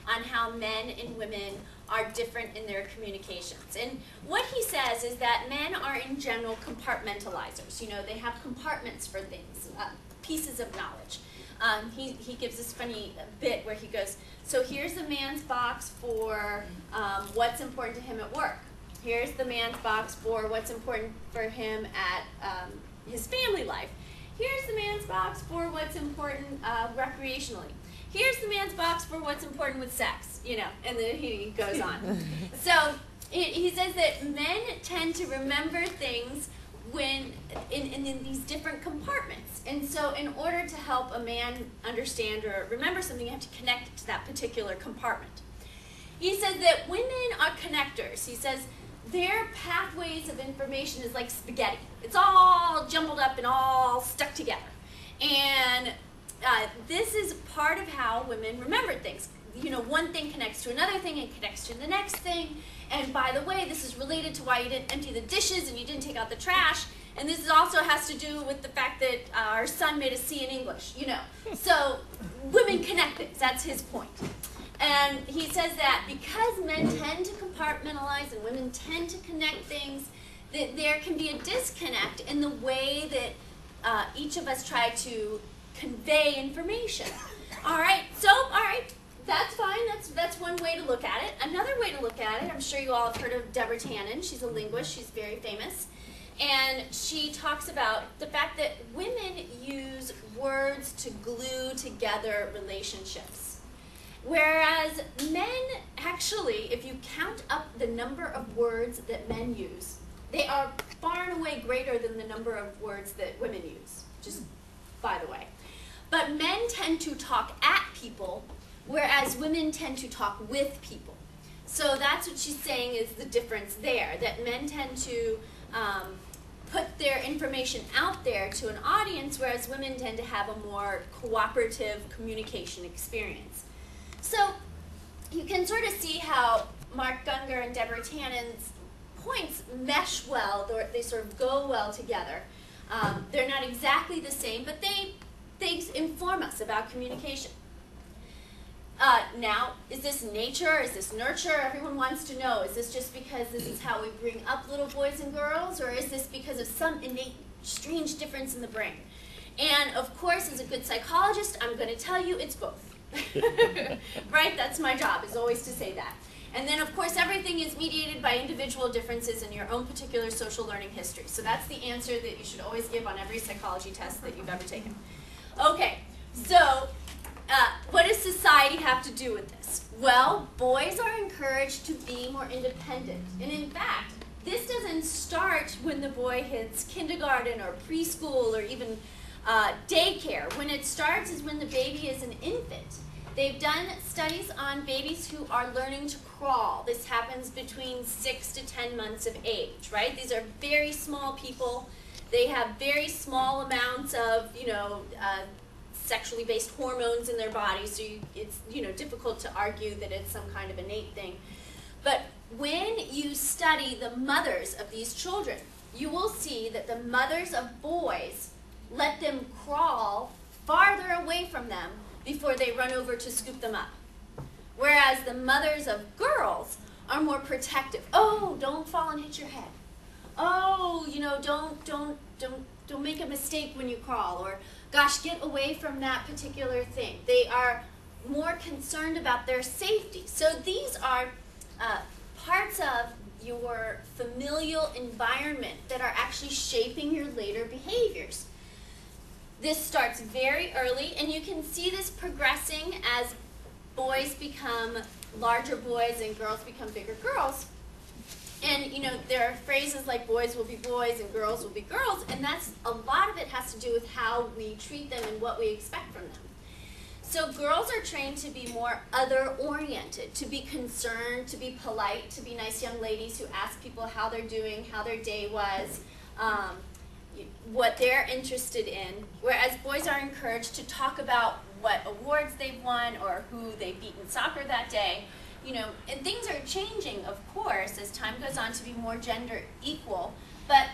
on how men and women are different in their communications. And what he says is that men are in general compartmentalizers. You know, they have compartments for things, pieces of knowledge. He gives this funny bit where he goes, so here's the man's box for what's important to him at work. Here's the man's box for what's important for him at his family life. Here's the man's box for what's important recreationally. Here's the man's box for what's important with sex, you know, and then he goes on. So he says that men tend to remember things when in these different compartments. And so in order to help a man understand or remember something, you have to connect it to that particular compartment. He says that women are connectors. He says their pathways of information is like spaghetti. It's all jumbled up and all stuck together. And this is part of how women remember things. You know, one thing connects to another thing and connects to the next thing. And by the way, this is related to why you didn't empty the dishes and you didn't take out the trash. And this also has to do with the fact that our son made a C in English, you know. So women connect things. That's his point. And he says that because men tend to compartmentalize and women tend to connect things, that there can be a disconnect in the way that each of us try to convey information. All right, that's fine. That's one way to look at it. Another way to look at it, I'm sure you all have heard of Deborah Tannen. She's a linguist. She's very famous. And she talks about the fact that women use words to glue together relationships. Whereas men, actually, if you count up the number of words that men use, they are far and away greater than the number of words that women use, just by the way. But men tend to talk at people, whereas women tend to talk with people. So that's what she's saying is the difference there, that men tend to put their information out there to an audience, whereas women tend to have a more cooperative communication experience. So you can sort of see how Mark Gungor and Deborah Tannen's points mesh well, they sort of go well together. They're not exactly the same, but they inform us about communication. Now, is this nature? Is this nurture? Everyone wants to know. Is this just because this is how we bring up little boys and girls, or is this because of some innate, strange difference in the brain? And of course, as a good psychologist, I'm going to tell you it's both. Right? That's my job, is always to say that. And then, of course, everything is mediated by individual differences in your own particular social learning history. So that's the answer that you should always give on every psychology test that you've ever taken. Okay, so what does society have to do with this? Well, boys are encouraged to be more independent. And in fact, this doesn't start when the boy hits kindergarten or preschool or even daycare. When it starts is when the baby is an infant. They've done studies on babies who are learning to crawl. This happens between 6 to 10 months of age, right? These are very small people. They have very small amounts of, sexually based hormones in their bodies, so it's difficult to argue that it's some kind of innate thing. But when you study the mothers of these children, you will see that the mothers of boys let them crawl farther away from them before they run over to scoop them up. Whereas the mothers of girls are more protective. Oh, don't fall and hit your head. Oh, don't make a mistake when you crawl, or gosh, get away from that particular thing. They are more concerned about their safety. So these are parts of your familial environment that are actually shaping your later behaviors. This starts very early, and you can see this progressing as boys become larger boys and girls become bigger girls. And there are phrases like boys will be boys and girls will be girls, and a lot of it has to do with how we treat them and what we expect from them. So girls are trained to be more other-oriented, to be concerned, to be polite, to be nice young ladies who ask people how they're doing, how their day was, what they're interested in, whereas boys are encouraged to talk about what awards they've won or who they beat in soccer that day. And things are changing, of course, as time goes on to be more gender equal, but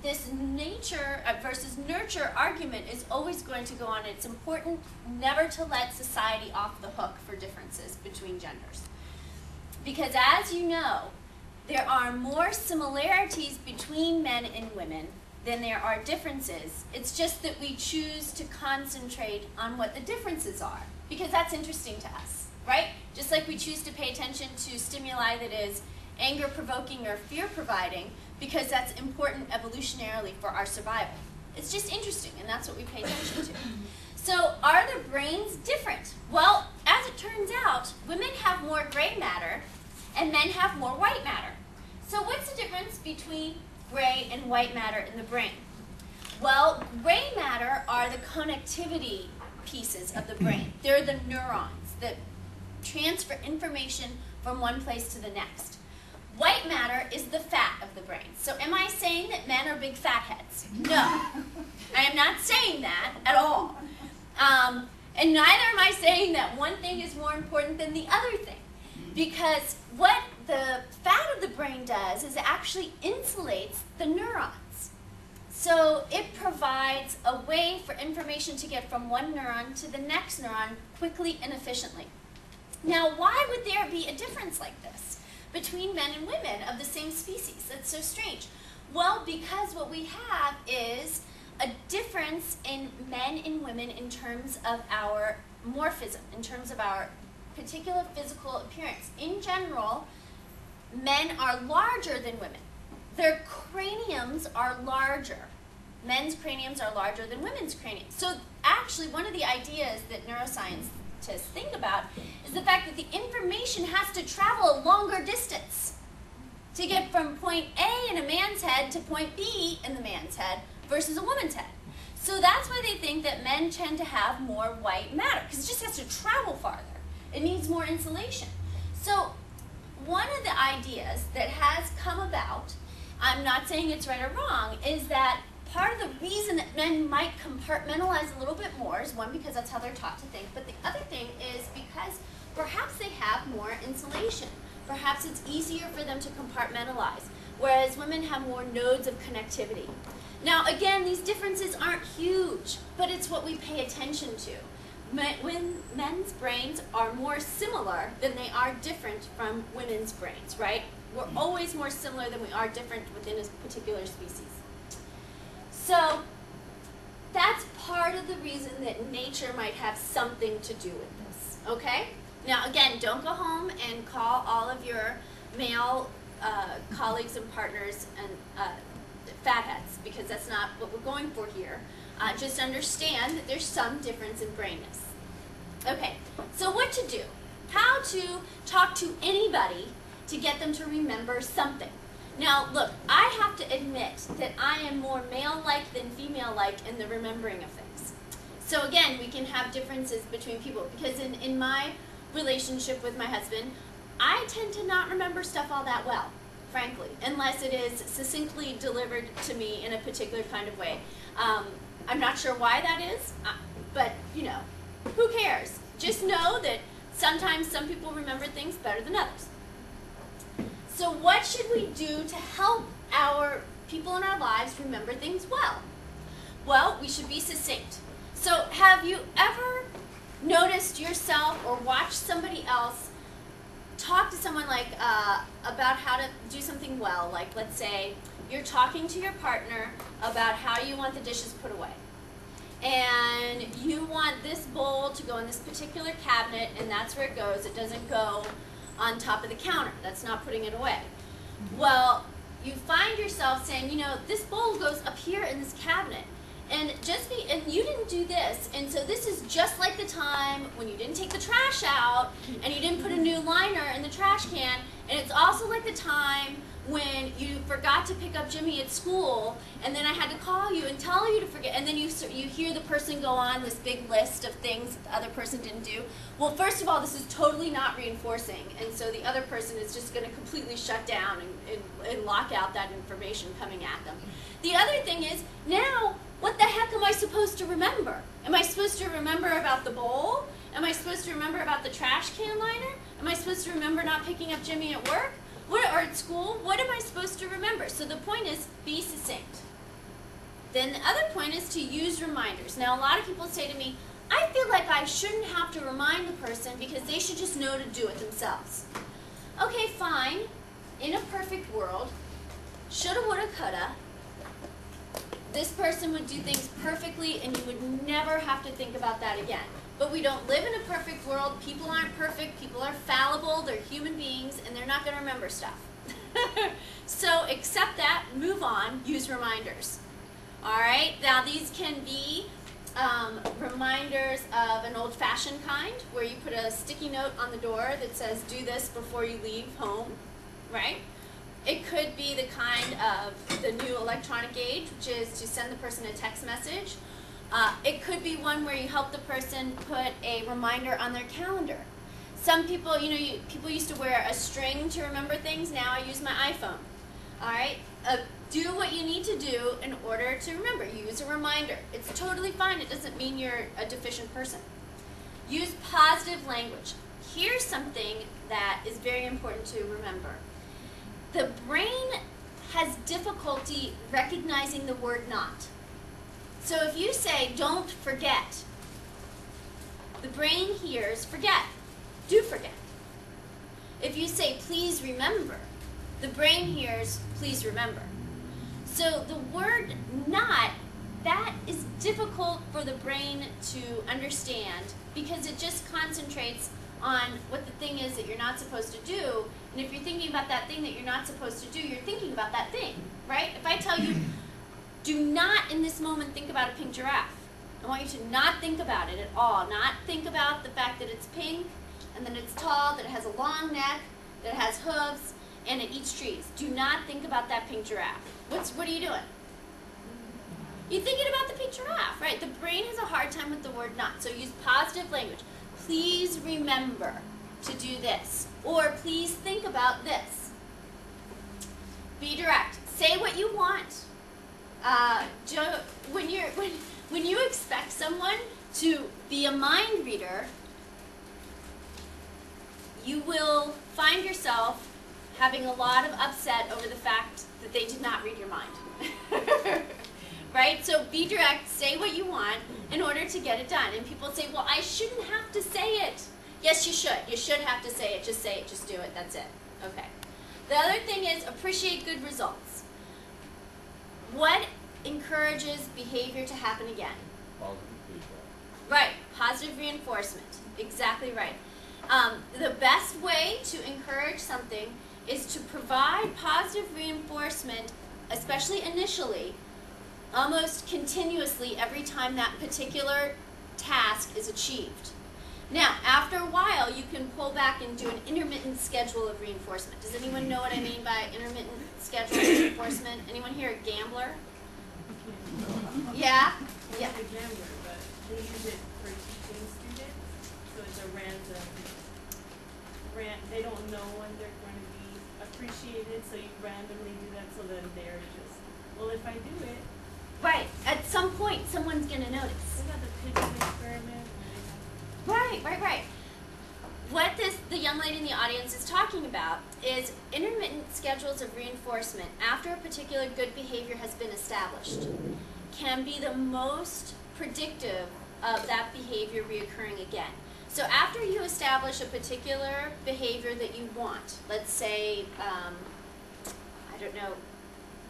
this nature versus nurture argument is always going to go on. It's important never to let society off the hook for differences between genders. Because as you know, there are more similarities between men and women than there are differences. It's just that we choose to concentrate on what the differences are, because that's interesting to us, right? Just like we choose to pay attention to stimuli that is anger-provoking or fear-providing, because that's important evolutionarily for our survival. It's just interesting, and that's what we pay attention to. So are the brains different? Well, as it turns out, women have more gray matter, and men have more white matter. So what's the difference between gray and white matter in the brain? Well, gray matter are the connectivity pieces of the brain. They're the neurons that transfer information from one place to the next. White matter is the fat of the brain. So am I saying that men are big fat heads? No. I am not saying that at all. And neither am I saying that one thing is more important than the other thing. Because what the fat of the brain does is it actually insulates the neurons. So it provides a way for information to get from one neuron to the next neuron quickly and efficiently. Now, why would there be a difference like this between men and women of the same species? That's so strange. Well, because what we have is a difference in men and women in terms of our morphism, in terms of our particular physical appearance. In general, men are larger than women. Their craniums are larger. Men's craniums are larger than women's craniums. So actually, one of the ideas that neuroscientists think about is the fact that the information has to travel a longer distance to get from point A in a man's head to point B in the man's head versus a woman's head. So that's why they think that men tend to have more white matter, because it just has to travel farther. It needs more insulation. So one of the ideas that has come about, I'm not saying it's right or wrong, is that part of the reason that men might compartmentalize a little bit more is, one, because that's how they're taught to think, but the other thing is because perhaps they have more insulation. Perhaps it's easier for them to compartmentalize, whereas women have more nodes of connectivity. Now, again, these differences aren't huge, but it's what we pay attention to. When men's brains are more similar than they are different from women's brains, right? We're always more similar than we are different within a particular species. So that's part of the reason that nature might have something to do with this, okay? Now, again, don't go home and call all of your male colleagues and partners and fatheads, because that's not what we're going for here. Just understand that there's some difference in brainness. Okay, so what to do? How to talk to anybody to get them to remember something. Now, look, I have to admit that I am more male-like than female-like in the remembering of things. So again, we can have differences between people, because in my relationship with my husband, I tend to not remember stuff all that well, frankly, unless it is succinctly delivered to me in a particular kind of way. I'm not sure why that is, but, you know, who cares? Just know that sometimes some people remember things better than others. So what should we do to help our people in our lives remember things well? Well, we should be succinct. So have you ever noticed yourself or watched somebody else talk to someone like about how to do something well? Like, let's say you're talking to your partner about how you want the dishes put away. And you want this bowl to go in this particular cabinet, and that's where it goes. It doesn't go on top of the counter. That's not putting it away. Well, you find yourself saying, you know, this bowl goes up here in this cabinet. And you didn't do this, and so this is just like the time when you didn't take the trash out, and you didn't put a new liner in the trash can, and it's also like the time when you forgot to pick up Jimmy at school, and then I had to call you and tell you to forget, and then you hear the person go on this big list of things the other person didn't do. Well, first of all, this is totally not reinforcing, and so the other person is just going to completely shut down and lock out that information coming at them. The other thing is, now, what the heck am I supposed to remember? Am I supposed to remember about the bowl? Am I supposed to remember about the trash can liner? Am I supposed to remember not picking up Jimmy at work? Or at school? What am I supposed to remember? So the point is, be succinct. Then the other point is to use reminders. Now, a lot of people say to me, I feel like I shouldn't have to remind the person because they should just know to do it themselves. Okay, fine. In a perfect world, shoulda, woulda, coulda, this person would do things perfectly and you would never have to think about that again. But we don't live in a perfect world. People aren't perfect. People are fallible. They're human beings and they're not going to remember stuff. So accept that, move on, use reminders. All right, now these can be reminders of an old-fashioned kind, where you put a sticky note on the door that says, do this before you leave home, right? It could be the kind of the new electronic age, which is to send the person a text message. It could be one where you help the person put a reminder on their calendar. Some people, people used to wear a string to remember things. Now I use my iPhone. All right? Do what you need to do in order to remember. Use a reminder. It's totally fine. It doesn't mean you're a deficient person. Use positive language. Here's something that is very important to remember. The brain has difficulty recognizing the word not. So if you say, don't forget, the brain hears forget. Do forget. If you say, please remember, the brain hears, please remember. So the word not, that is difficult for the brain to understand because it just concentrates on what the thing is that you're not supposed to do. And if you're thinking about that thing that you're not supposed to do, you're thinking about that thing, right? If I tell you, do not in this moment think about a pink giraffe. I want you to not think about it at all. Not think about the fact that it's pink, and that it's tall, that it has a long neck, that it has hooves, and it eats trees. Do not think about that pink giraffe. What are you doing? You're thinking about the pink giraffe, right? The brain has a hard time with the word not, so use positive language. Please remember to do this, or please think about this. Be direct. Say what you want. When you expect someone to be a mind reader, you will find yourself having a lot of upset over the fact that they did not read your mind. Right? So be direct, say what you want in order to get it done. And people say, well, I shouldn't have to say it. Yes, you should. You should have to say it. Just do it. That's it. Okay. The other thing is appreciate good results. What encourages behavior to happen again? Positive feedback. Right. Positive reinforcement. Exactly right. The best way to encourage something is to provide positive reinforcement, especially initially, almost continuously every time that particular task is achieved. Now, after a while, you can pull back and do an intermittent schedule of reinforcement. Does anyone know what I mean by intermittent schedule of reinforcement? Anyone here a gambler? Yeah? Yeah. I'm a gambler, but they use it for teaching students, so it's a random. They don't know when they're going to be appreciated, so you randomly do that, so then they're just, well, if I do it. Right. At some point, someone's going to notice. Isn't that the pigeon experiment? Right. What the young lady in the audience is talking about is intermittent schedules of reinforcement after a particular good behavior has been established can be the most predictive of that behavior reoccurring again. So after you establish a particular behavior that you want, let's say, I don't know,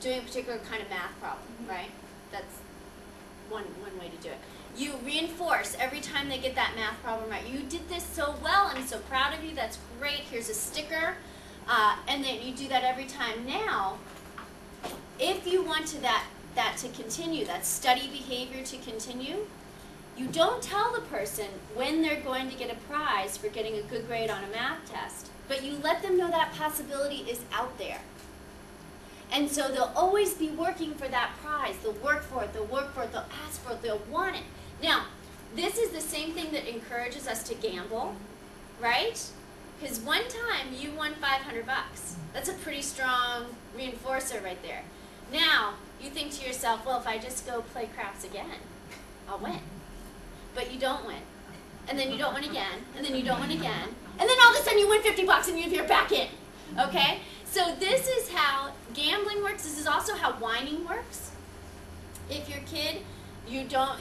doing a particular kind of math problem, right? That's one way to do it. You reinforce every time they get that math problem right. You did this so well. I'm so proud of you. That's great. Here's a sticker. And then you do that every time. Now, if you want that to continue, that study behavior to continue, you don't tell the person when they're going to get a prize for getting a good grade on a math test, but you let them know that possibility is out there. And so they'll always be working for that prize. They'll work for it, they'll ask for it, they'll want it. Now, this is the same thing that encourages us to gamble, right? Because one time you won $500. That's a pretty strong reinforcer right there. Now, you think to yourself, well, if I just go play craps again, I'll win. But you don't win. And then you don't win again, and then you don't win again. And then all of a sudden you win $50 and you're back in, okay? So this is how gambling works. This is also how whining works. if your kid, you don't,